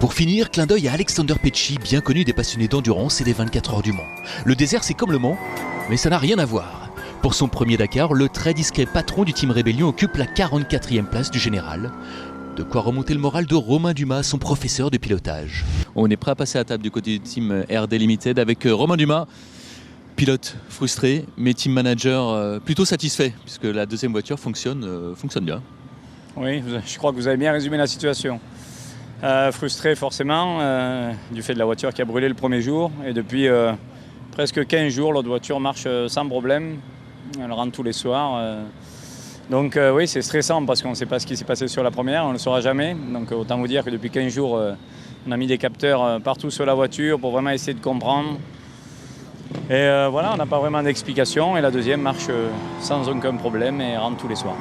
Pour finir, clin d'œil à Alexander Pecci, bien connu des passionnés d'endurance et des 24 heures du Mans. Le désert, c'est comme le Mans, mais ça n'a rien à voir. Pour son premier Dakar, le très discret patron du Team Rébellion occupe la 44e place du général. De quoi remonter le moral de Romain Dumas, son professeur de pilotage. On est prêt à passer à table du côté du Team RD Limited avec Romain Dumas, pilote frustré, mais team manager plutôt satisfait, puisque la deuxième voiture fonctionne bien. Oui, je crois que vous avez bien résumé la situation. Frustré forcément, du fait de la voiture qui a brûlé le premier jour. Et depuis presque 15 jours, l'autre voiture marche sans problème. Elle rentre tous les soirs. Donc oui, c'est stressant parce qu'on ne sait pas ce qui s'est passé sur la première, on ne le saura jamais. Donc autant vous dire que depuis 15 jours, on a mis des capteurs partout sur la voiture pour vraiment essayer de comprendre. Et voilà, on n'a pas vraiment d'explication. Et la deuxième marche sans aucun problème et rentre tous les soirs.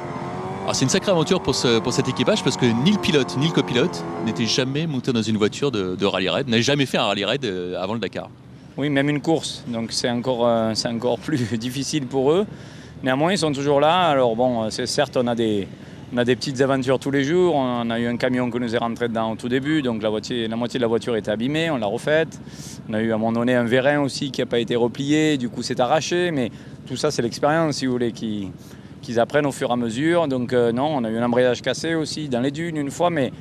Alors c'est une sacrée aventure pour cet équipage parce que ni le pilote ni le copilote n'étaient jamais montés dans une voiture de rallye raid, n'avaient jamais fait un rallye raid avant le Dakar. Oui, même une course, donc c'est encore plus difficile pour eux. Néanmoins, ils sont toujours là. Alors bon, c'est certes, on a des petites aventures tous les jours. On a eu un camion qui nous est rentré dedans au tout début, donc la moitié de la voiture était abîmée, on l'a refaite. On a eu à un moment donné un vérin aussi qui n'a pas été replié, du coup c'est arraché, mais tout ça c'est l'expérience, si vous voulez, qu'ils apprennent au fur et à mesure. Donc non, on a eu un embrayage cassé aussi dans les dunes une fois, mais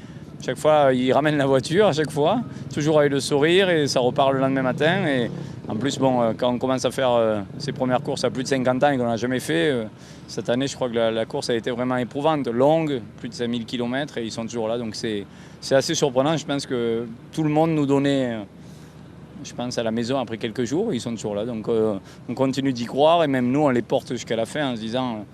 chaque fois ils ramènent la voiture, à chaque fois, toujours avec le sourire et ça repart le lendemain matin. Et en plus, bon, quand on commence à faire ses premières courses à plus de 50 ans et qu'on n'a jamais fait, cette année je crois que la course a été vraiment éprouvante, longue, plus de 5000 km et ils sont toujours là. Donc c'est assez surprenant. Je pense que tout le monde nous donnait, je pense, à la maison après quelques jours, ils sont toujours là. Donc on continue d'y croire et même nous on les porte jusqu'à la fin en se disant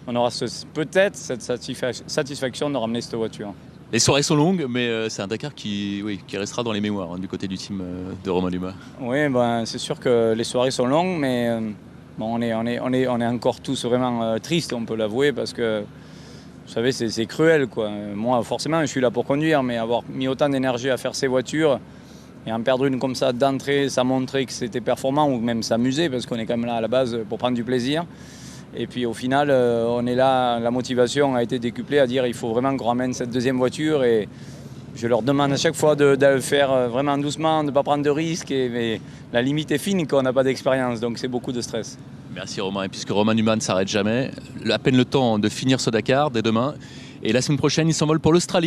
on aura peut-être cette satisfaction de ramener cette voiture. Les soirées sont longues, mais c'est un Dakar qui restera dans les mémoires du côté du team de Romain Dumas. Oui, ben, c'est sûr que les soirées sont longues, mais bon, on est encore tous vraiment tristes, on peut l'avouer, parce que vous savez, c'est cruel, quoi. Moi, forcément, je suis là pour conduire, mais avoir mis autant d'énergie à faire ces voitures et en perdre une comme ça d'entrée, ça montrait que c'était performant ou même s'amuser, parce qu'on est quand même là à la base pour prendre du plaisir. Et puis au final, on est là, la motivation a été décuplée à dire il faut vraiment qu'on ramène cette deuxième voiture. Et je leur demande à chaque fois de le faire vraiment doucement, de ne pas prendre de risques. Mais la limite est fine quand on n'a pas d'expérience, donc c'est beaucoup de stress. Merci Romain. Et puisque Romain Dumas ne s'arrête jamais, à peine le temps de finir ce Dakar dès demain. Et la semaine prochaine, il s'envole pour l'Australie.